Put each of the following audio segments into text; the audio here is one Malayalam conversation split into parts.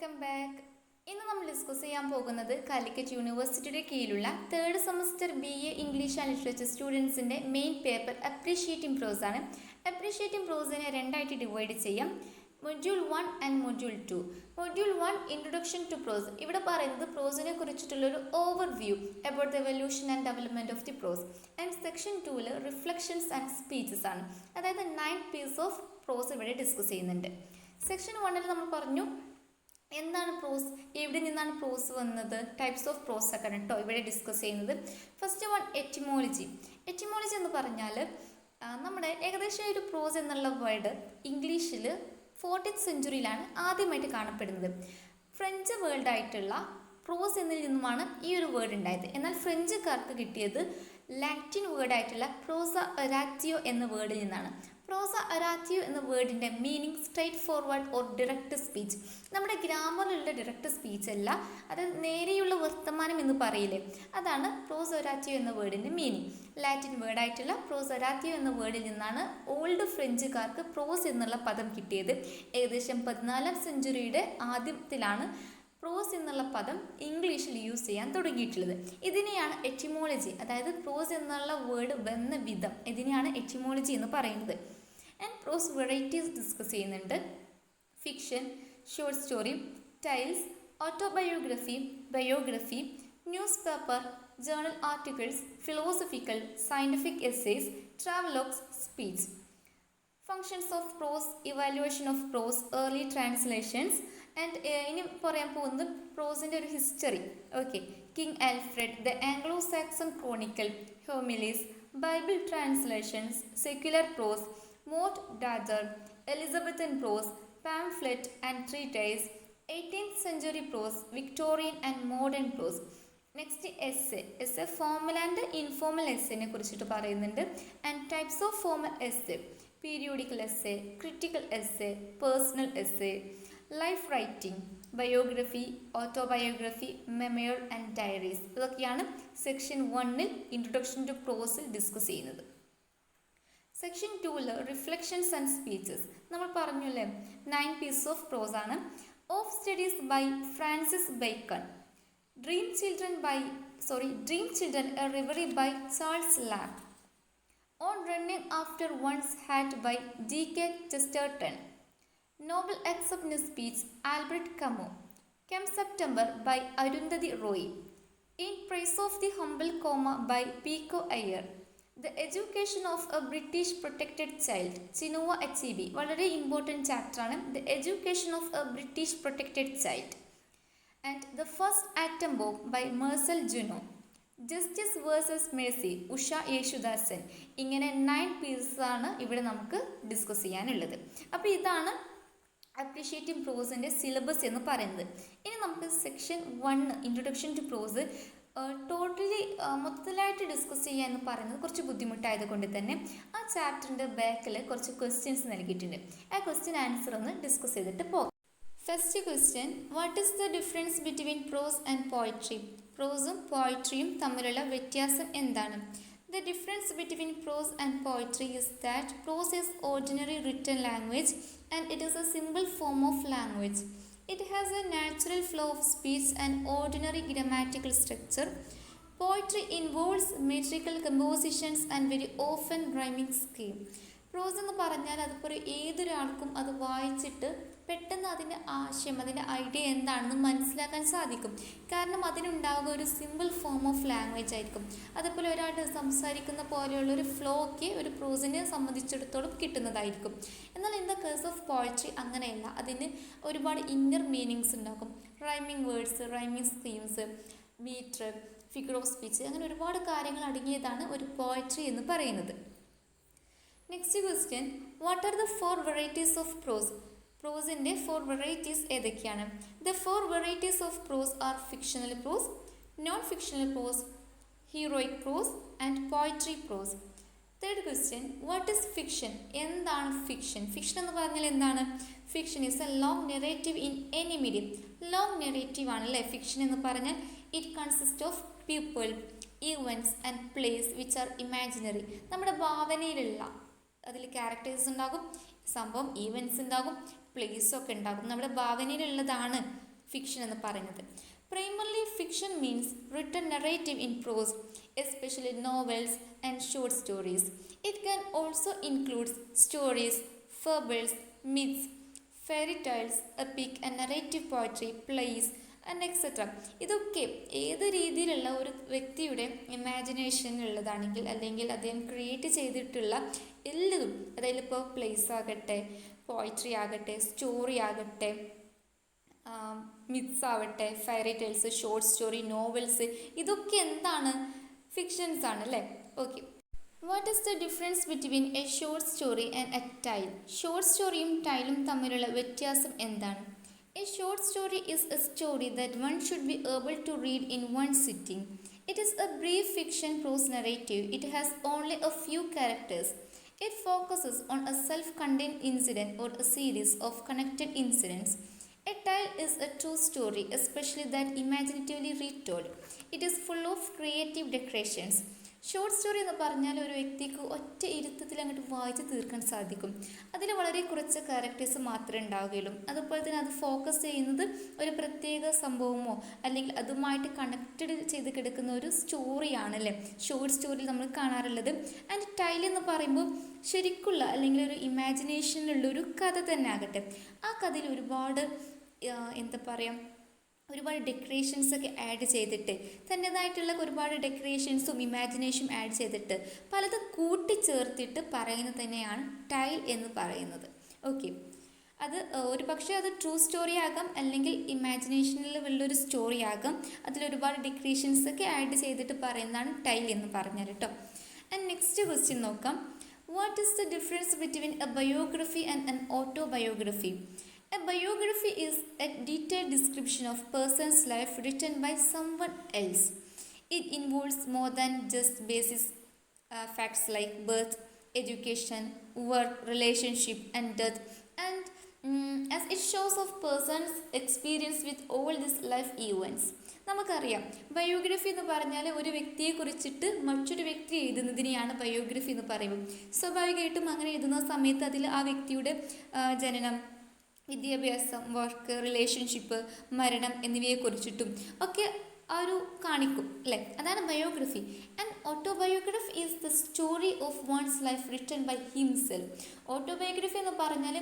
Welcome back. ഇന്ന് നമ്മൾ ഡിസ്കസ് ചെയ്യാൻ പോകുന്നത് കാലിക്കറ്റ് യൂണിവേഴ്സിറ്റിയുടെ കീഴിലുള്ള third semester BA English and literature സ്റ്റുഡൻസിൻ്റെ മെയിൻ പേപ്പർ അപ്രീഷിയേറ്റിംഗ് പ്രോസ് ആണ്. അപ്രീഷിയേറ്റിംഗ് പ്രോസിനെ രണ്ടായിട്ട് ഡിവൈഡ് ചെയ്യാം, module 1 and module 2. Module 1 introduction to prose. ഇവിടെ പറയുന്നത് പ്രോസിനെ കുറിച്ചിട്ടുള്ളൊരു overview about the evolution and development of the prose. And section 2 reflections and speeches ആണ്. അതായത് 9 പീസ് ഓഫ് പ്രോസ് ഇവിടെ ഡിസ്കസ് ചെയ്യുന്നുണ്ട്. സെക്ഷൻ 1 നമ്മൾ പറഞ്ഞു എന്താണ് പ്രോസ്, എവിടെ നിന്നാണ് പ്രോസ് വന്നത്, ടൈപ്സ് ഓഫ് പ്രോസ് ഒക്കെ കേട്ടോ ഇവിടെ ഡിസ്കസ് ചെയ്യുന്നത്. First one etymology. എറ്റിമോളജി എന്ന് പറഞ്ഞാൽ നമ്മുടെ ഏകദേശം ഒരു പ്രോസ് എന്നുള്ള വേർഡ് ഇംഗ്ലീഷിൽ 14th സെഞ്ച്വറിയിലാണ് ആദ്യമായിട്ട് കാണപ്പെടുന്നത്. ഫ്രഞ്ച് വേർഡായിട്ടുള്ള പ്രോസ് എന്നതിൽ നിന്നുമാണ് ഈ ഒരു വേർഡ് ഉണ്ടായത്. എന്നാൽ ഫ്രഞ്ചുകാർക്ക് കിട്ടിയത് ലാറ്റിൻ വേർഡായിട്ടുള്ള പ്രോസ ഒരാറ്റിയോ എന്ന വേർഡിൽ നിന്നാണ്. പ്രോസ ഒരാറ്റിയോ എന്ന വേർഡിൻ്റെ meaning straightforward or direct speech. നമ്മുടെ ഗ്രാമറിലുള്ള ഡിറക്റ്റ് സ്പീച്ച് അല്ല, അത് നേരെയുള്ള വർത്തമാനം എന്ന് പറയില്ലേ, അതാണ് പ്രോസ ഒരാറ്റിയോ എന്ന വേർഡിൻ്റെ മീനിങ്. ലാറ്റിൻ വേർഡായിട്ടുള്ള പ്രോസ ഒരാറ്റിയോ എന്ന വേർഡിൽ നിന്നാണ് ഓൾഡ് ഫ്രഞ്ചുകാർക്ക് പ്രോസ് എന്നുള്ള പദം കിട്ടിയത്. ഏകദേശം 14th സെഞ്ച്വറിയുടെ ആദ്യത്തിലാണ് പ്രോസ് എന്നുള്ള പദം ഇംഗ്ലീഷിൽ യൂസ് ചെയ്യാൻ തുടങ്ങിയിട്ടുള്ളത്. ഇതിനെയാണ് എറ്റിമോളജി, അതായത് പ്രോസ് എന്നുള്ള വേർഡ് വന്ന വിധം, ഇതിനെയാണ് എറ്റിമോളജി എന്ന് പറയുന്നത്. ആൻഡ് പ്രോസ് വെറൈറ്റീസ് ഡിസ്കസ് ചെയ്യുന്നുണ്ട്. Fiction, short story, tales, autobiography, biography, newspaper, journal articles, philosophical, scientific essays, travelogues, speech. Functions of prose, evaluation of prose, early translations. And ഇനി പറയാൻ പോകുന്നത് പ്രോസിൻ്റെ ഒരു history. Okay, king Alfred, the Anglo Saxon Chronicle, homilies, Bible translations, secular prose, Morte D'Arthur, Elizabethan prose, pamphlet and treatise, 18th century prose, Victorian and modern prose. Next essay formal and informal എസ്സെനെ കുറിച്ചിട്ട് പറയുന്നുണ്ട്. And types of formal essay, periodical essay, critical essay, personal essay, life writing, biography, autobiography, memoir and diaries. ഇതൊക്കെയാണ് സെക്ഷൻ 1 ഇൻട്രൊഡക്ഷൻ ടു പ്രോസിൽ ഡിസ്കസ് ചെയ്യുന്നത്. Section 2 reflections and speeches. നമ്മൾ പറഞ്ഞല്ലേ 9 പീസ് ഓഫ് പ്രോസ് ആണ്. Of studies by Francis Bacon, dream children a reverie by Charles Lamb, on running after one's hat by DK Chesterton, Nobel acceptance speech Albert Camus, come September by Arundhati Roy, in praise of the humble comma by Pico Iyer, the education of a British protected child Chinua Achebe. വളരെ ഇമ്പോർട്ടൻറ്റ് ചാപ്റ്ററാണ് the education of a British protected child. And the first atom bomb by Marcel Junod, justice versus mercy Usha Yesudasan. ഇങ്ങനെ 9 പീസാണ് ഇവിടെ നമുക്ക് ഡിസ്കസ് ചെയ്യാനുള്ളത്. അപ്പോൾ ഇതാണ് അപ്രീഷിയേറ്റിംഗ് പ്രോസിൻ്റെ സിലബസ് എന്ന് പറയുന്നത്. ഇനി നമുക്ക് section 1 introduction to prose totally മൊത്തത്തിലായിട്ട് ഡിസ്കസ് ചെയ്യുക എന്ന് പറയുന്നത് കുറച്ച് ബുദ്ധിമുട്ടായത് കൊണ്ട് തന്നെ ആ ചാപ്റ്ററിൻ്റെ ബാക്കിൽ കുറച്ച് ക്വസ്റ്റ്യൻസ് നൽകിയിട്ടുണ്ട്. ആ ക്വസ്റ്റ്യൻ ആൻസർ ഒന്ന് ഡിസ്കസ് ചെയ്തിട്ട് പോകാം. First question, what is the difference between prose and poetry? പ്രോസും പോയട്രിയും തമ്മിലുള്ള വ്യത്യാസം എന്താണ്? The difference between prose and poetry is that prose is ordinary written language and it is a simple form of language. It has a natural flow of speech and ordinary grammatical structure. Poetry involves metrical compositions and very often rhyming scheme. പ്രോസ് എന്ന് പറഞ്ഞാൽ അതിപ്പോൾ ഏതൊരാൾക്കും അത് വായിച്ചിട്ട് പെട്ടെന്ന് അതിൻ്റെ ആശയം, അതിൻ്റെ ഐഡിയ എന്താണെന്ന് മനസ്സിലാക്കാൻ സാധിക്കും. കാരണം അതിനുണ്ടാകുക ഒരു സിമ്പിൾ ഫോം ഓഫ് ലാംഗ്വേജ് ആയിരിക്കും. അതുപോലെ ഒരാൾ സംസാരിക്കുന്ന പോലെയുള്ളൊരു ഫ്ലോ ഒക്കെ ഒരു പ്രോസിനെ സംബന്ധിച്ചിടത്തോളം കിട്ടുന്നതായിരിക്കും. എന്നാൽ in the case of poetry അങ്ങനെയല്ല, അതിന് ഒരുപാട് ഇന്നർ മീനിങ്സ് ഉണ്ടാകും. Rhyming words, rhyming schemes, meter, figure of speech, അങ്ങനെ ഒരുപാട് കാര്യങ്ങൾ അടങ്ങിയതാണ് ഒരു പോയട്രി എന്ന് പറയുന്നത്. Next question, what are the 4 varieties of prose? പ്രോസിൻ്റെ 4 വെറൈറ്റീസ് ഏതൊക്കെയാണ്? The 4 varieties of prose are fictional prose, non fictional prose, heroic prose and poetry prose. Third question, what is fiction? എന്താണ് ഫിക്ഷൻ? ഫിക്ഷൻ എന്ന് പറഞ്ഞാൽ എന്താണ്? Fiction is A long narrative in any medium. Long narrative ആണല്ലേ ഫിക്ഷൻ എന്ന് പറഞ്ഞാൽ. It consist of people, events and place which are imaginary. നമ്മുടെ ഭാവനയിലുള്ള അതിൽ ക്യാരക്ടേഴ്സ് ഉണ്ടാകും, സംഭവം ഈവൻറ്റ്സ് ഉണ്ടാകും, പ്ലേസൊക്കെ ഉണ്ടാകും. നമ്മുടെ ഭാവനയിലുള്ളതാണ് ഫിക്ഷൻ എന്ന് പറയുന്നത്. Primarily, fiction means written narrative in prose, especially novels and short stories. It can also include stories, fables, myths, fairy tales, epic and narrative poetry, plays and etc. ഇതൊക്കെ ഏത് രീതിയിലുള്ള ഒരു വ്യക്തിയുടെ ഇമാജിനേഷനിലുള്ളതാണെങ്കിൽ അല്ലെങ്കിൽ അദ്ദേഹം ക്രിയേറ്റ് ചെയ്തിട്ടുള്ള എല്ലതും, അതായത് ഇപ്പോൾ പ്ലേസ് ആകട്ടെ, പോയിട്രി ആകട്ടെ, സ്റ്റോറി ആകട്ടെ, മിത്സ് ആവട്ടെ, fairy tales, short story, novels, ഇതൊക്കെ എന്താണ്? ഫിക്ഷൻസ് ആണ് അല്ലേ? Okay. What is the difference between a short story and a tale? Short സ്റ്റോറിയും ടൈലും തമ്മിലുള്ള വ്യത്യാസം എന്താണ്? A short story is a story that one should be able to read in one sitting. It is a brief fiction prose narrative. It has only a few characters. It focuses on a self-contained incident or a series of connected incidents. A tale is a true story, especially that imaginatively retold. It is full of creative decorations. Short story എന്ന് പറഞ്ഞാൽ ഒരു വ്യക്തിക്ക് ഒറ്റ ഇരുത്തത്തിൽ അങ്ങോട്ട് വായിച്ച് തീർക്കാൻ സാധിക്കും. അതിൽ വളരെ കുറച്ച് ക്യാരക്ടേഴ്സ് മാത്രമേ ഉണ്ടാവുകയുള്ളൂ. അതുപോലെ തന്നെ അത് ഫോക്കസ് ചെയ്യുന്നത് ഒരു പ്രത്യേക സംഭവമോ അല്ലെങ്കിൽ അതുമായിട്ട് കണക്റ്റഡ് ചെയ്ത് കിടക്കുന്ന ഒരു സ്റ്റോറിയാണ് അല്ലേ ഷോർട്ട് സ്റ്റോറിയിൽ നമ്മൾ കാണാറുള്ളത്. ആൻഡ് ടൈൽ എന്ന് പറയുമ്പോൾ ശരിക്കുള്ള അല്ലെങ്കിൽ ഒരു ഇമാജിനേഷനിലുള്ള ഒരു കഥ തന്നെ ആകട്ടെ, ആ കഥയിൽ ഒരുപാട് എന്താ പറയുക, ഒരുപാട് ഡെക്കറേഷൻസ് ഒക്കെ ആഡ് ചെയ്തിട്ട്, തൻ്റേതായിട്ടുള്ള ഒരുപാട് ഡെക്കറേഷൻസും ഇമാജിനേഷനും ആഡ് ചെയ്തിട്ട് പലതും കൂട്ടിച്ചേർത്തിട്ട് പറയുന്നത് തന്നെയാണ് ടൈൽ എന്ന് പറയുന്നത്. ഓക്കെ. അത് ഒരു പക്ഷേ അത് ട്രൂ സ്റ്റോറി ആകാം, അല്ലെങ്കിൽ ഇമാജിനേഷനിൽ ഉള്ളൊരു സ്റ്റോറി ആകാം. അതിലൊരുപാട് ഡെക്കറേഷൻസ് ഒക്കെ ആഡ് ചെയ്തിട്ട് പറയുന്നതാണ് ടൈൽ എന്ന് പറഞ്ഞാൽ കേട്ടോ. ആൻഡ് നെക്സ്റ്റ് ക്വസ്റ്റ്യൻ നോക്കാം. What is the difference between A biography and an autobiography? A biography is a detailed description of a person's life written by someone else. It involves more than just basic facts like birth, education, work, relationship and death, and as it shows of person's experience with all these life events. നമുക്കറിയാം, ബയോഗ്രഫി എന്ന് പറഞ്ഞാൽ ഒരു വ്യക്തിയെ കുറിച്ചിട്ട് മറ്റൊരു വ്യക്തി എഴുതുന്നതിനെയാണ് ബയോഗ്രഫി എന്ന് പറയുന്നത്. സ്വാഭാവികമായിട്ടും അങ്ങനെ എഴുതുന്ന സമയത്ത് അതിൽ ആ വ്യക്തിയുടെ ജനനം, വിദ്യാഭ്യാസം, വർക്ക്, റിലേഷൻഷിപ്പ്, മരണം എന്നിവയെക്കുറിച്ചിട്ടും ഒക്കെ ആ ഒരു കാണിക്കും അല്ലേ, അതാണ് biography. And autobiography is the story of one's life written by himself. Autobiography എന്ന് പറഞ്ഞാൽ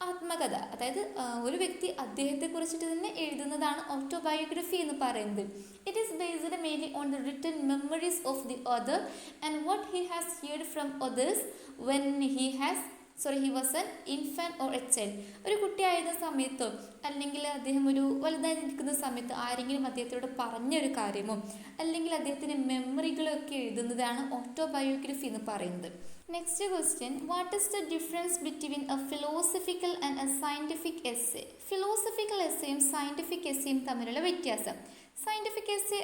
ആത്മകഥ, അതായത് ഒരു വ്യക്തി അദ്ദേഹത്തെ കുറിച്ചിട്ട് തന്നെ എഴുതുന്നതാണ് ഓട്ടോബയോഗ്രഫി എന്ന് പറയുന്നത്. It is based mainly on the written memories of the author and what he has heard from others when he was an infant or a child. ഒരു കുട്ടിയായിരുന്ന സമയത്തോ അല്ലെങ്കിൽ അദ്ദേഹം ഒരു വലുതായി നിൽക്കുന്ന സമയത്ത് ആരെങ്കിലും അദ്ദേഹത്തോട് പറഞ്ഞൊരു കാര്യമോ അല്ലെങ്കിൽ അദ്ദേഹത്തിൻ്റെ മെമ്മറികളൊക്കെ എഴുതുന്നതാണ് ഓട്ടോബയോഗ്രഫി എന്ന് പറയുന്നത്. Next question. What is the difference between a philosophical and a scientific essay? Philosophical എസ്സേയും സയൻറ്റിഫിക് എസ്സേയും തമ്മിലുള്ള വ്യത്യാസം. സയൻറ്റിഫിക് എസ്സേ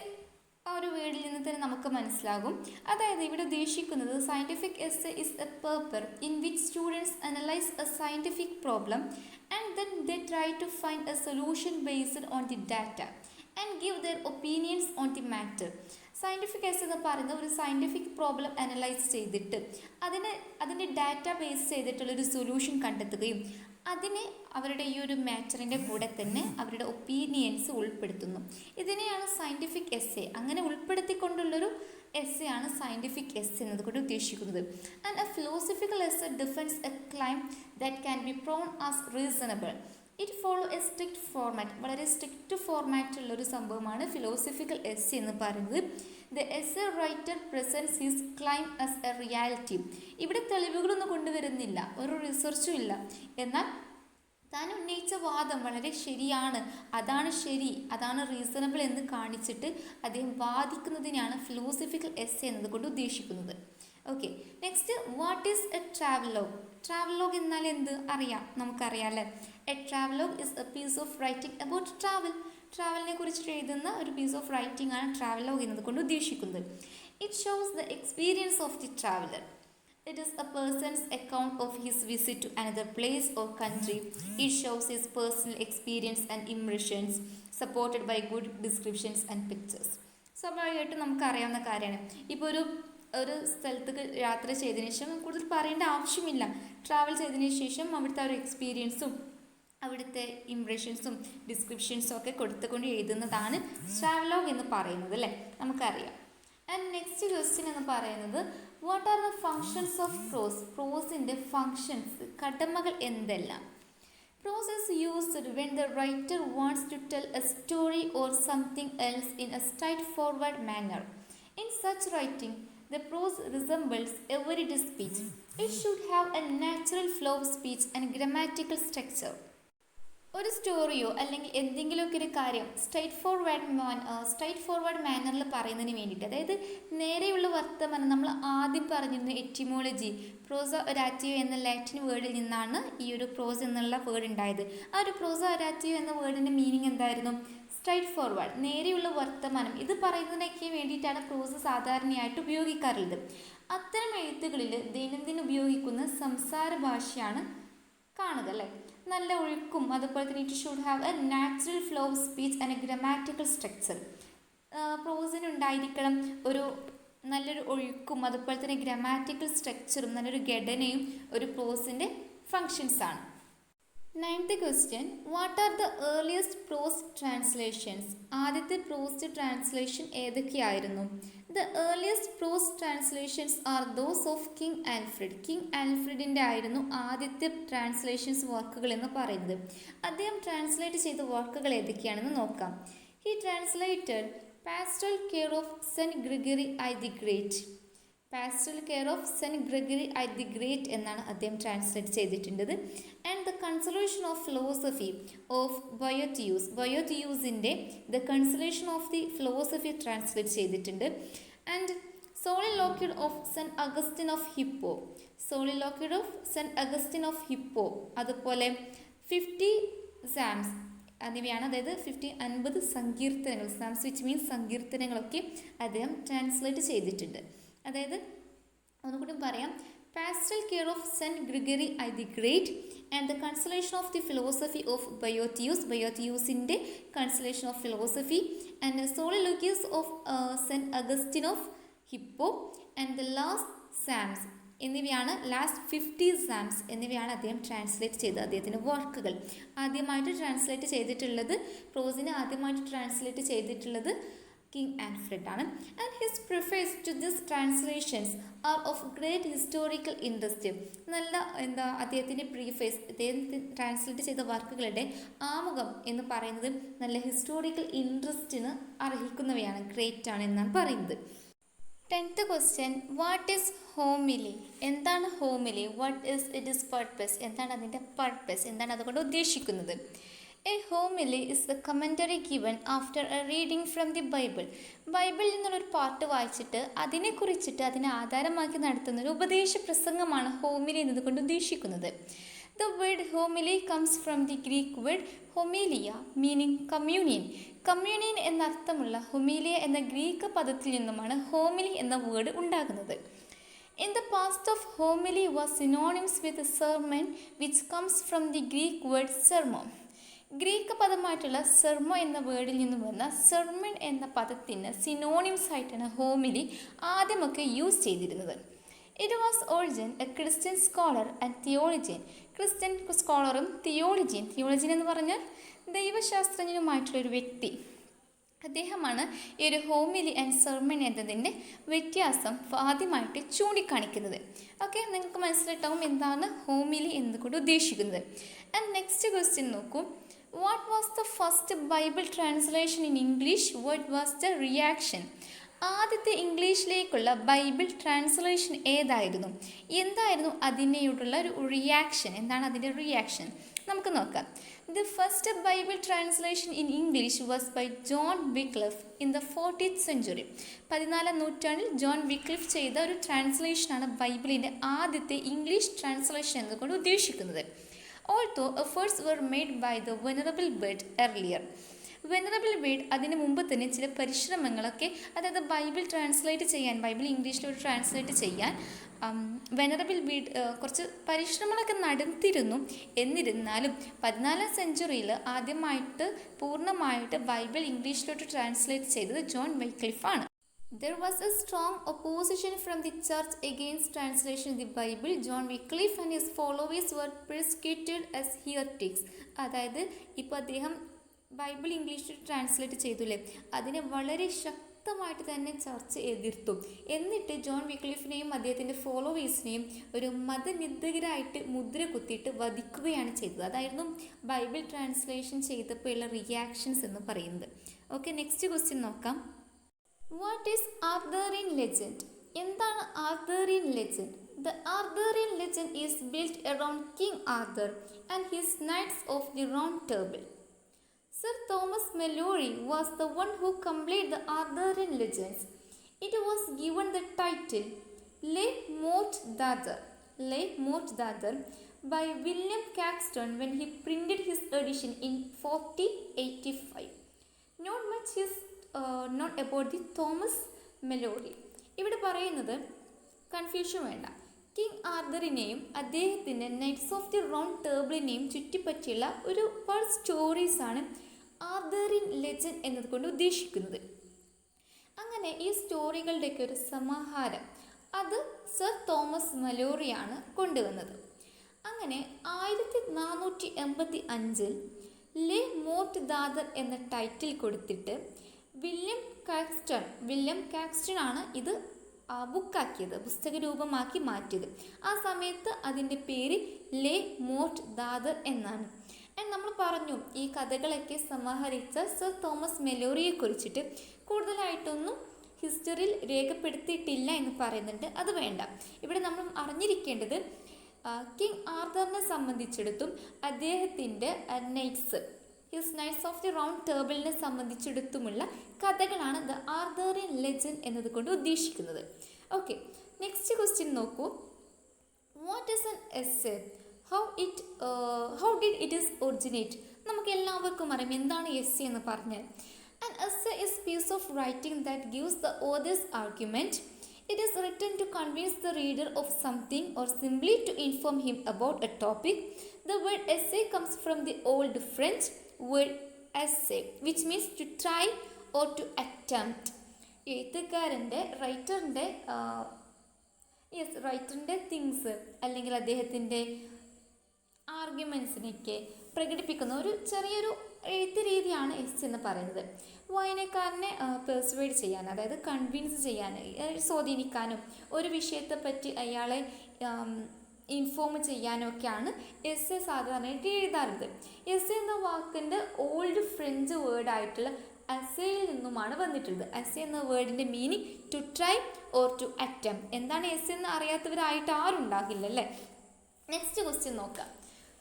ആ ഒരു വേർഡിൽ നിന്ന് തന്നെ നമുക്ക് മനസ്സിലാകും. അതായത് ഇവിടെ ഉദ്ദേശിക്കുന്നത് scientific essay is a paper in which students analyse a scientific problem and then they try to find a solution based on the data and give their opinions on the matter. Scientific essay എന്ന് പറയുന്നത് ഒരു സയൻറ്റിഫിക് പ്രോബ്ലം അനലൈസ് ചെയ്തിട്ട് അതിൻ്റെ ഡാറ്റ ബേസ് ചെയ്തിട്ടുള്ളൊരു സൊല്യൂഷൻ കണ്ടെത്തുകയും അതിനെ അവരുടെ ഈ ഒരു മാറ്ററിൻ്റെ കൂടെ തന്നെ അവരുടെ ഒപ്പീനിയൻസ് ഉൾപ്പെടുത്തുന്നു. ഇതിനെയാണ് സയൻറ്റിഫിക് എസ്സേ. അങ്ങനെ ഉൾപ്പെടുത്തിക്കൊണ്ടുള്ളൊരു എസ്സേ ആണ് സയൻറ്റിഫിക് എസ്സേ എന്നതുകൊണ്ട് ഉദ്ദേശിക്കുന്നത്. And a philosophical essay defends a claim that can be proven as reasonable. It follow a strict format. വളരെ സ്ട്രിക്റ്റ് ഫോർമാറ്റുള്ളൊരു സംഭവമാണ് ഫിലോസഫിക്കൽ എസ്സേ എന്ന് പറയുന്നത്. The essay writer presents his claim as a reality. ഇവിടെ തെളിവുകളൊന്നും കൊണ്ടുവരുന്നില്ല, ഒരു റിസർച്ചും ഇല്ല. എന്നാൽ താൻ ഉന്നയിച്ച വാദം വളരെ ശരിയാണ്, അതാണ് ശരി, അതാണ് റീസണബിൾ എന്ന് കാണിച്ചിട്ട് അദ്ദേഹം വാദിക്കുന്നതിനാണ് ഫിലോസഫിക്കൽ എസ്സേ എന്നതുകൊണ്ട് ഉദ്ദേശിക്കുന്നത്. Okay. Next, what is a travelogue? Travelogue എന്നാൽ എന്ത് നമുക്കറിയാം അല്ലേ. A travelogue is a piece of writing about travel. ട്രാവലിനെ കുറിച്ചിട്ട് എഴുതുന്ന ഒരു പീസ് ഓഫ് റൈറ്റിംഗ് ആണ് ട്രാവലോഗ് എന്നതുകൊണ്ട് ഉദ്ദേശിക്കുന്നത്. It shows the experience of the traveller. It is a person's account of his visit to another place or country. It shows his personal experience and impressions, supported by good descriptions and pictures. സ്വാഭാവികമായിട്ടും നമുക്കറിയാവുന്ന കാര്യമാണ്. ഇപ്പോൾ ഒരു സ്ഥലത്തേക്ക് യാത്ര ചെയ്തതിന് ശേഷം കൂടുതൽ പറയേണ്ട ആവശ്യമില്ല. ട്രാവൽ ചെയ്തതിന് ശേഷം അവിടുത്തെ ഒരു എക്സ്പീരിയൻസും അവിടുത്തെ ഇംപ്രഷൻസും ഡിസ്ക്രിപ്ഷൻസും ഒക്കെ കൊടുത്തുകൊണ്ട് എഴുതുന്നതാണ് ട്രാവലോഗ് എന്ന് പറയുന്നത് അല്ലേ, നമുക്കറിയാം. ആൻഡ് നെക്സ്റ്റ് ക്വസ്റ്റ്യൻ എന്ന് പറയുന്നത് what are the functions of prose? പ്രോസിൻ്റെ ഫങ്ഷൻസ്, കടമകൾ എന്തെല്ലാം? Prose is used when the writer wants to tell a story or something else in a straightforward manner. In such writing, the prose resembles everyday speech. It should have a natural flow of speech and grammatical structure. ഒരു സ്റ്റോറിയോ അല്ലെങ്കിൽ എന്തെങ്കിലുമൊക്കെ ഒരു കാര്യം സ്ട്രൈറ്റ് ഫോർവേഡ് മാനറിൽ പറയുന്നതിന് വേണ്ടിയിട്ട്, അതായത് നേരെയുള്ള വർത്തമാനം. നമ്മൾ ആദ്യം പറഞ്ഞിരുന്നു എറ്റിമോളജി, പ്രോസ ഒരാറ്റീവ് എന്ന ലാറ്റിൻ വേർഡിൽ നിന്നാണ് ഈ ഒരു പ്രോസ് എന്നുള്ള വേർഡ് ഉണ്ടായത്. ആ ഒരു പ്രോസ ഒരാറ്റീവ് എന്ന വേർഡിൻ്റെ മീനിങ് എന്തായിരുന്നു? സ്ട്രൈറ്റ് ഫോർവേഡ്, നേരെയുള്ള വർത്തമാനം. ഇത് പറയുന്നതിനൊക്കെ വേണ്ടിയിട്ടാണ് പ്രോസ് സാധാരണയായിട്ട് ഉപയോഗിക്കാറുള്ളത്. അത്തരം എഴുത്തുകളിൽ ദൈനംദിനം ഉപയോഗിക്കുന്ന സംസാര ഭാഷയാണ് കാണുക അല്ലേ. നല്ല ഒഴുക്കും അതുപോലെ തന്നെ it should have a natural flow of speech and a grammatical structure. പ്രോസിനുണ്ടായിരിക്കണം ഒരു നല്ലൊരു ഒഴുക്കും അതുപോലെ തന്നെ ഗ്രമാറ്റിക്കൽ സ്ട്രക്ചറും നല്ലൊരു ഘടനയും ഒരു പ്രോസിൻ്റെ ഫങ്ഷൻസാണ്. 9th question what are the earliest prose translations? ആദ്യത്തെ പ്രോസ് ട്രാൻസ്ലേഷൻ ഏതൊക്കെയായിരുന്നു? The earliest prose translations are those of king Alfred. King ആൽഫ്രഡിൻ്റെ ആയിരുന്നു ആദ്യത്തെ ട്രാൻസ്ലേഷൻസ് വർക്കുകൾ എന്ന് പറയുന്നത്. അദ്ദേഹം ട്രാൻസ്ലേറ്റ് ചെയ്ത വർക്കുകൾ ഏതൊക്കെയാണെന്ന് നോക്കാം. He translated pastoral care of saint Gregory I the Great. Pastoral care of saint Gregory I the Great എന്നാണ് അദ്ദേഹം ട്രാൻസ്ലേറ്റ് ചെയ്തിട്ടുള്ളത്. And the consolation of philosophy of Boethius. ബയോത്തിയൂസിൻ്റെ the consolation of the philosophy translate ചെയ്തിട്ടുണ്ട്. And soliloquies of saint Augustine of Hippo. Soliloquies of saint Augustine of Hippo. അതുപോലെ 50 സാംസ് എന്നിവയാണ്, അതായത് 50 സങ്കീർത്തനങ്ങൾ, സാംസ് വിച്ച് മീൻസ് സങ്കീർത്തനങ്ങളൊക്കെ അദ്ദേഹം ട്രാൻസ്ലേറ്റ് ചെയ്തിട്ടുണ്ട്. അതായത് ഒന്നുകൂടി പറയാം, pastoral care of saint Gregory I the Great and the consolation of the philosophy of Boethius. ബയോത്തിയൂസിൻ്റെ consolation of philosophy and soliloquies of saint Augustine of Hippo and the last psalms എന്നിവയാണ്, ലാസ്റ്റ് 50 സാംസ് എന്നിവയാണ് അദ്ദേഹം ട്രാൻസ്ലേറ്റ് ചെയ്തത്. അദ്ദേഹത്തിൻ്റെ വർക്കുകൾ ആദ്യമായിട്ട് ട്രാൻസ്ലേറ്റ് ചെയ്തിട്ടുള്ളത്, പ്രോസിനെ ആദ്യമായിട്ട് ട്രാൻസ്ലേറ്റ് ചെയ്തിട്ടുള്ളത് കിങ് ആൽഫ്രഡ് ആണ്. And his preface to this translations are of great historical interest. നല്ല അദ്ദേഹത്തിൻ്റെ പ്രീഫേസ്, അദ്ദേഹം ട്രാൻസ്ലേറ്റ് ചെയ്ത വർക്കുകളുടെ ആമുഖം എന്ന് പറയുന്നത് നല്ല ഹിസ്റ്റോറിക്കൽ ഇൻട്രസ്റ്റിന് അർഹിക്കുന്നവയാണ്, ഗ്രേറ്റ് ആണ് എന്നാണ് പറയുന്നത്. 10th question what is homily? എന്താണ് homily? What is its purpose? എന്താണ് അതിൻ്റെ പർപ്പസ്? എന്താണ് അതുകൊണ്ട് ഉദ്ദേശിക്കുന്നത്? A homily is a commentary given after a reading from the Bible. ബൈബിളിൽ നിന്നുള്ളൊരു പാർട്ട് വായിച്ചിട്ട് അതിനെക്കുറിച്ചിട്ട് അതിനെ ആധാരമാക്കി നടത്തുന്ന ഒരു ഉപദേശ പ്രസംഗമാണ് ഹോമിലി എന്നതുകൊണ്ട് ഉദ്ദേശിക്കുന്നത്. The word homily comes from the Greek word homilia meaning communion. Communion എന്നർത്ഥമുള്ള ഹൊമീലിയ എന്ന ഗ്രീക്ക് പദത്തിൽ നിന്നുമാണ് ഹോമിലി എന്ന വേർഡ് ഉണ്ടാകുന്നത്. In the past of homily was synonymous with sermon which comes from the Greek word sermon. Greek പദമായിട്ടുള്ള സെർമോ എന്ന വേർഡിൽ നിന്ന് വന്ന സെർമൺ എന്ന പദത്തിന് സിനോണിംസ് ആയിട്ടാണ് ഹോമിലി ആദ്യമൊക്കെ യൂസ് ചെയ്തിരുന്നത്. It was Origen a Christian scholar and theologian. Christian സ്കോളറും തിയോളജിയൻ എന്ന് പറഞ്ഞാൽ ദൈവശാസ്ത്രജ്ഞനുമായിട്ടുള്ളൊരു വ്യക്തി, അദ്ദേഹമാണ് ഈ ഒരു ഹോമിലി ആൻഡ് സെർമൺ എന്നതിൻ്റെ വ്യത്യാസം ആദ്യമായിട്ട് ചൂണ്ടിക്കാണിക്കുന്നത്. ഓക്കെ, നിങ്ങൾക്ക് മനസ്സിലായിട്ടും എന്താണ് ഹോമിലി എന്നുകൊണ്ട് ഉദ്ദേശിക്കുന്നത്. ആൻഡ് നെക്സ്റ്റ് ക്വസ്റ്റ്യൻ നോക്കൂ. What was the first Bible translation in English? What was the reaction? ആദ്യത്തെ ഇംഗ്ലീഷിലേക്കുള്ള ബൈബിൾ ട്രാൻസ്ലേഷൻ ഏതായിരുന്നു? എന്തായിരുന്നു അതിനെയോടുള്ള ഒരു റിയാക്ഷൻ? എന്താണ് അതിൻ്റെ റിയാക്ഷൻ? നമുക്ക് നോക്കാം. The first Bible translation in English was by John Wycliffe in the 14th century. 14ാം നൂറ്റാണ്ടിൽ ജോൺ വിക്ലിഫ് ചെയ്ത ഒരു ട്രാൻസ്ലേഷനാണ് ബൈബിളിൻ്റെ ആദ്യത്തെ ഇംഗ്ലീഷ് ട്രാൻസ്ലേഷൻ എന്നുകൊണ്ട് ഉദ്ദേശിക്കുന്നത്. Although efforts were made by the Venerable Bede earlier. Venerable Bede അതിന് മുമ്പ് തന്നെ ചില പരിശ്രമങ്ങളൊക്കെ, അതായത് ബൈബിൾ ട്രാൻസ്ലേറ്റ് ചെയ്യാൻ, ബൈബിൾ ഇംഗ്ലീഷിലോട്ട് ട്രാൻസ്ലേറ്റ് ചെയ്യാൻ വെനറബിൾ ബീഡ് കുറച്ച് പരിശ്രമങ്ങളൊക്കെ നടത്തിയിരുന്നു. എന്നിരുന്നാലും 14ാം സെഞ്ച്വറിയിൽ ആദ്യമായിട്ട് പൂർണ്ണമായിട്ട് ബൈബിൾ ഇംഗ്ലീഷിലോട്ട് ട്രാൻസ്ലേറ്റ് ചെയ്തത് ജോൺ വൈക്ലിഫാണ്. There was a strong opposition from the church against translation of the Bible. John Wycliffe and his followers were persecuted as heretics. അതായത് ഇപ്പോൾ അദ്ദേഹം ബൈബിൾ ഇംഗ്ലീഷിൽ ട്രാൻസ്ലേറ്റ് ചെയ്തില്ലേ, അതിനെ വളരെ ശക്തമായിട്ട് തന്നെ ചർച്ച എതിർത്തു. എന്നിട്ട് ജോൺ വിക്ലിഫിനെയും അദ്ദേഹത്തിൻ്റെ ഫോളോവേഴ്സിനെയും ഒരു മതനിന്ദകരായിട്ട് മുദ്ര കുത്തിയിട്ട് വധിക്കുകയാണ് ചെയ്തത്. അതായിരുന്നു ബൈബിൾ ട്രാൻസ്ലേഷൻ ചെയ്തപ്പോഴുള്ള റിയാക്ഷൻസ് എന്ന് പറയുന്നത്. ഓക്കെ, നെക്സ്റ്റ് ക്വസ്റ്റ്യൻ നോക്കാം. What is Arthurian legend? എന്താണ് Arthurian legend? The Arthurian legend is built around King Arthur and his Knights of the Round Table. Sir Thomas Malory was the one who completed the Arthurian legends. It was given the title Le Morte d'Arthur by William Caxton when he printed his edition in 1485. Not much is known about the Thomas Malory. ഇവിടെ പറയുന്നത് കൺഫ്യൂഷൻ വേണ്ട, കിങ് ആർതറിനെയും അദ്ദേഹത്തിൻ്റെ നൈറ്റ്സ് ഓഫ് ദി റൗണ്ട് ടേബിളിനെയും ചുറ്റിപ്പറ്റിയുള്ള ഒരുപാട് സ്റ്റോറീസാണ് ആർതറിയൻ ലെജൻഡ് എന്നതുകൊണ്ട് ഉദ്ദേശിക്കുന്നത്. അങ്ങനെ ഈ സ്റ്റോറികളുടെയൊക്കെ ഒരു സമാഹാരം അത് സർ തോമസ് മലോറിയാണ് കൊണ്ടുവന്നത്. അങ്ങനെ 1485 ലെ മോർട്ട് ദാദർ എന്ന ടൈറ്റിൽ കൊടുത്തിട്ട് വില്യം കാക്സ്റ്റൺ ആണ് ഇത് ബുക്കാക്കിയത്, പുസ്തക രൂപമാക്കി മാറ്റിയത്. ആ സമയത്ത് അതിൻ്റെ പേര് ലെ മോർട്ട് ദാദർ എന്നാണ്. നമ്മൾ പറഞ്ഞു ഈ കഥകളൊക്കെ സമാഹരിച്ച സർ തോമസ് മെലോറിയെ കുറിച്ചിട്ട് കൂടുതലായിട്ടൊന്നും ഹിസ്റ്ററിയിൽ രേഖപ്പെടുത്തിയിട്ടില്ല എന്ന് പറയുന്നുണ്ട്. അത് വേണ്ട. ഇവിടെ നമ്മൾ അറിഞ്ഞിരിക്കേണ്ടത് കിങ് ആർതറിനെ സംബന്ധിച്ചിടത്തും അദ്ദേഹത്തിൻ്റെ നൈറ്റ്സ് ഓഫ് ദി റൗണ്ട് ടേബിളിനെ സംബന്ധിച്ചിടത്തുമുള്ള കഥകളാണ് ദ ആർതറിയൻ ലെജൻഡ് എന്നതുകൊണ്ട് ഉദ്ദേശിക്കുന്നത്. ഓക്കെ, നെക്സ്റ്റ് ക്വസ്റ്റ്യൻ നോക്കൂ. What is an essay? How did it is originate? നമുക്ക് എല്ലാവർക്കും അറിയാം എന്താണ് എസ്സേ എന്ന് പറഞ്ഞാൽ. An essay is a piece of writing that gives the author's argument. It is written to convince the reader of something or simply to inform him about a topic. The word essay comes from the Old French word essay, which means to try or to attempt. റൈറ്ററിൻ്റെ തിങ്സ് അല്ലെങ്കിൽ അദ്ദേഹത്തിൻ്റെ ആർഗ്യുമെൻസിനൊക്കെ പ്രകടിപ്പിക്കുന്ന ഒരു ചെറിയൊരു എഴുത്ത് രീതിയാണ് എസ് എന്ന് പറയുന്നത്. വായനക്കാരനെ പെർസ്വേഡ് ചെയ്യാൻ, അതായത് കൺവിൻസ് ചെയ്യാൻ, സ്വാധീനിക്കാനും ഒരു വിഷയത്തെപ്പറ്റി അയാളെ ഇൻഫോം ചെയ്യാനും ഒക്കെയാണ് എസ് സാധാരണയായിട്ട് എഴുതാറുള്ളത്. എസ് എന്ന വാക്കിൻ്റെ ഓൾഡ് ഫ്രഞ്ച് വേർഡായിട്ടുള്ള അസയിൽ നിന്നുമാണ് വന്നിട്ടുള്ളത്. അസ എന്ന വേർഡിൻ്റെ meaning to try or to attempt. എന്താണ് എസ് എന്ന് അറിയാത്തവരായിട്ട് ആരും ഉണ്ടാകില്ല അല്ലേ. നെക്സ്റ്റ് ക്വസ്റ്റ്യൻ നോക്കാം.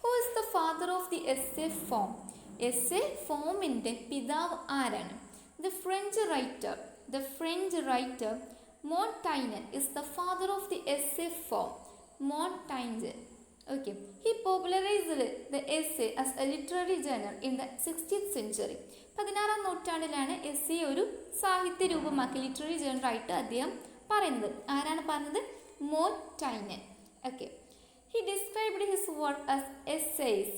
Who is the father of the essay form? Essay ഫോമിൻ്റെ പിതാവ് ആരാണ്? The French writer Montaigne is the father of the essay form. Montaigne. Okay, he popularized the essay as a literary genre in the 16th century. 16ാം നൂറ്റാണ്ടിലാണ് എസ്സേ ഒരു സാഹിത്യ രൂപമാക്കി ലിറ്റററി ജേണർ ആയിട്ട് അദ്ദേഹം പറയുന്നത്. ആരാണ് പറഞ്ഞത്? Montaigne. Okay, he described his work as essays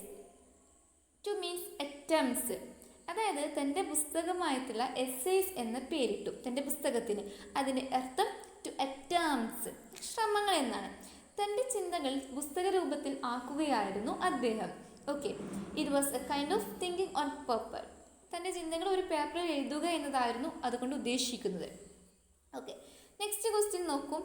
to means attempts. അതായത് തൻ്റെ പുസ്തകമായിട്ടുള്ള എസ്സേസ് എന്ന പേരിട്ടു തൻ്റെ പുസ്തകത്തിന്. അതിൻ്റെ അർത്ഥം ടു അറ്റംപ്റ്റ്സ്, ശ്രമങ്ങൾ എന്നാണ്. തൻ്റെ ചിന്തകൾ പുസ്തക രൂപത്തിൽ ആക്കുകയായിരുന്നു അദ്ദേഹം. Okay, it was A kind of thinking on paper. തൻ്റെ ചിന്തകൾ ഒരു പേപ്പറിൽ എഴുതുക എന്നതായിരുന്നു അതുകൊണ്ട് ഉദ്ദേശിക്കുന്നത്. ഓക്കെ, നെക്സ്റ്റ് ക്വസ്റ്റ്യൻ നോക്കൂ.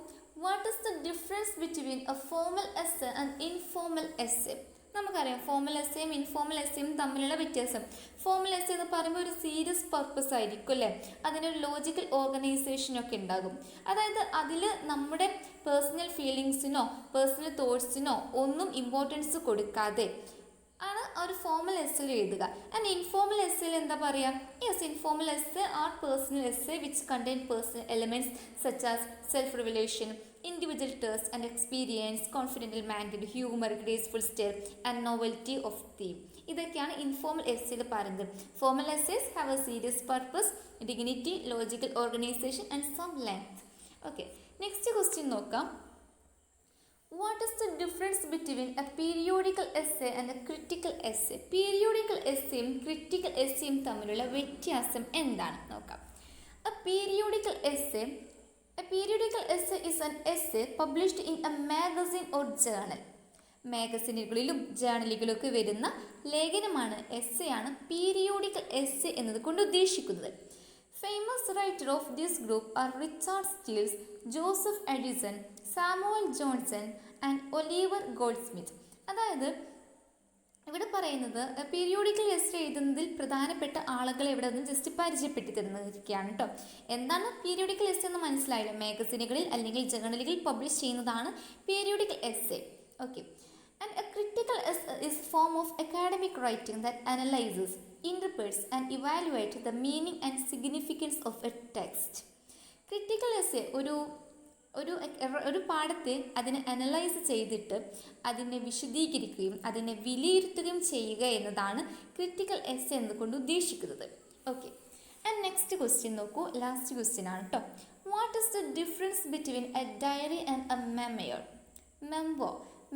What is the difference between A formal essay and informal essay? നമുക്കറിയാം ഫോർമൽ എസ്സേയും ഇൻഫോർമൽ എസ്സേയും തമ്മിലുള്ള വ്യത്യാസം. ഫോർമൽ എസ്സേ എന്ന് പറയുമ്പോൾ ഒരു സീരിയസ് പർപ്പസ് ആയിരിക്കും അല്ലേ, അതിനൊരു ലോജിക്കൽ ഓർഗനൈസേഷനൊക്കെ ഉണ്ടാകും. അതായത് അതിൽ നമ്മുടെ പേഴ്സണൽ ഫീലിങ്സിനോ പേഴ്സണൽ തോട്ട്സിനോ ഒന്നും ഇമ്പോർട്ടൻസ് കൊടുക്കാതെ ആണ് ഒരു ഫോർമൽ എസ്സേയിൽ എഴുതുക. ആൻഡ് ഇൻഫോർമൽ എസ്സേയിൽ എന്താ പറയുക? Yes, informal essay are personal essay which contain personal elements such as self revelation, individual thirst and experience, confidential mandate, humor, graceful style and novelty of theme. ഇതൊക്കെയാണ് ഇൻഫോർമൽ എസ്സേയിൽ പറയുന്നത്. Formal essays have a serious purpose, dignity, logical organisation and some length. Okay, next question നോക്കാം. What is the difference between a periodical essay and a critical essay? Periodical എസ്സേയും ക്രിട്ടിക്കൽ എസ്സേയും തമ്മിലുള്ള വ്യത്യാസം എന്താണ് നോക്കാം. A A periodical essay. A periodical essay is an essay published in a magazine or journal. മാഗസിനുകളിലും ജേർണലുകളിലൊക്കെ വരുന്ന ലേഖനമാണ് എസ്സേ ആണ് പീരിയോഡിക്കൽ എസ്സേ എന്നതുകൊണ്ട് ഉദ്ദേശിക്കുന്നത്. Famous writer of this group are Richard Steeles, Joseph Addison, Samuel Johnson and Oliver Goldsmith. അതായത് ഇവിടെ പറയുന്നത് പീരിയോഡിക്കൽ എസ്സേ എഴുതുന്നതിൽ പ്രധാനപ്പെട്ട ആളുകളെ ഇവിടെ നിന്ന് ജസ്റ്റ് പരിചയപ്പെടുത്തി തരുന്നതൊക്കെയാണ് കേട്ടോ. എന്താണ് പീരിയോഡിക്കൽ എസ്സേ എന്ന് മനസ്സിലായില്ല. മാഗസിനുകളിൽ അല്ലെങ്കിൽ ജേർണലുകളിൽ പബ്ലിഷ് ചെയ്യുന്നതാണ് periodical essay. Okay. And a critical essay is a form of academic writing that analyzes, interprets and evaluates the meaning and significance of a text. Critical essay ഒരു പാഠത്തെ അതിനെ അനലൈസ് ചെയ്തിട്ട് അതിനെ വിശദീകരിക്കുകയും അതിനെ വിലയിരുത്തുകയും ചെയ്യുക എന്നതാണ് ക്രിട്ടിക്കൽ എസ്സേ എന്നതുകൊണ്ട് ഉദ്ദേശിക്കുന്നത്. ഓക്കെ. ആൻഡ് നെക്സ്റ്റ് ക്വസ്റ്റ്യൻ നോക്കൂ. ലാസ്റ്റ് ക്വസ്റ്റ്യൻ ആണ് കേട്ടോ. What is the difference between a diary and a memoir?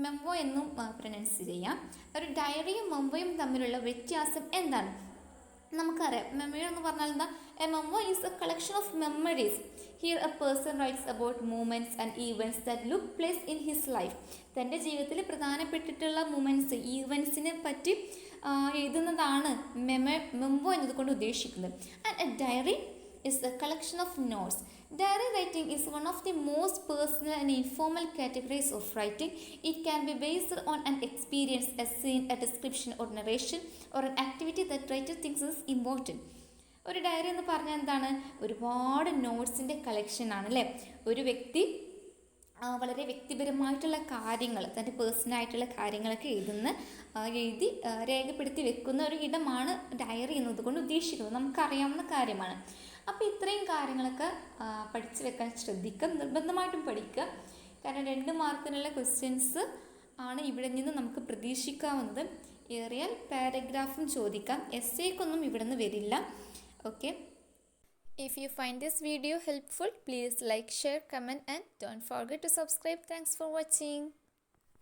Memo എന്നും പ്രൊനൗൺസ് ചെയ്യാം. ഒരു ഡയറിയും മെമ്മോയും തമ്മിലുള്ള വ്യത്യാസം എന്താണ്? നമുക്കറിയാം മെമ്മോ എന്ന് പറഞ്ഞാൽ എന്താ? A memo is A collection of memories. Here A person rights about movements and events that look place in his life. തൻ്റെ ജീവിതത്തിൽ പ്രധാനപ്പെട്ടിട്ടുള്ള മൂമെൻറ്റ്സ്, ഈവൻറ്റ്സിനെ പറ്റി എഴുതുന്നതാണ് മെമ്മോ എന്നതുകൊണ്ട് ഉദ്ദേശിക്കുന്നത്. And a diary is a collection of notes. Diary writing is one of the most personal and informal categories of writing. It can be based on an experience, a scene, a description or narration, or an activity that writer thinks is important. ഒരു ഡയറി എന്ന് പറഞ്ഞാൽ എന്താണ്? ഒരുപാട് നോട്ട്സിൻ്റെ കളക്ഷനാണ് അല്ലേ? ഒരു വ്യക്തി വളരെ വ്യക്തിപരമായിട്ടുള്ള കാര്യങ്ങൾ, തൻ്റെ പേഴ്സണലായിട്ടുള്ള കാര്യങ്ങളൊക്കെ എഴുതി രേഖപ്പെടുത്തി വെക്കുന്ന ഒരു ഇടമാണ് ഡയറി എന്നതുകൊണ്ട് ഉദ്ദേശിക്കുന്നത്. നമുക്കറിയാവുന്ന കാര്യമാണ്. അപ്പോൾ ഇത്രയും കാര്യങ്ങളൊക്കെ പഠിച്ചു വെക്കാൻ ശ്രദ്ധിക്കുക, നിർബന്ധമായിട്ടും പഠിക്കുക. കാരണം 2 മാർക്കിനുള്ള ക്വസ്റ്റ്യൻസ് ആണ് ഇവിടെ നിന്ന് നമുക്ക് പ്രതീക്ഷിക്കാവുന്നത്. ഏറിയാൽ പാരഗ്രാഫും ചോദിക്കാം. എസ്സേക്കൊന്നും ഇവിടെ നിന്ന് വരില്ല. Okay. If you find this video helpful, please like, share, comment and don't forget to subscribe. Thanks for watching.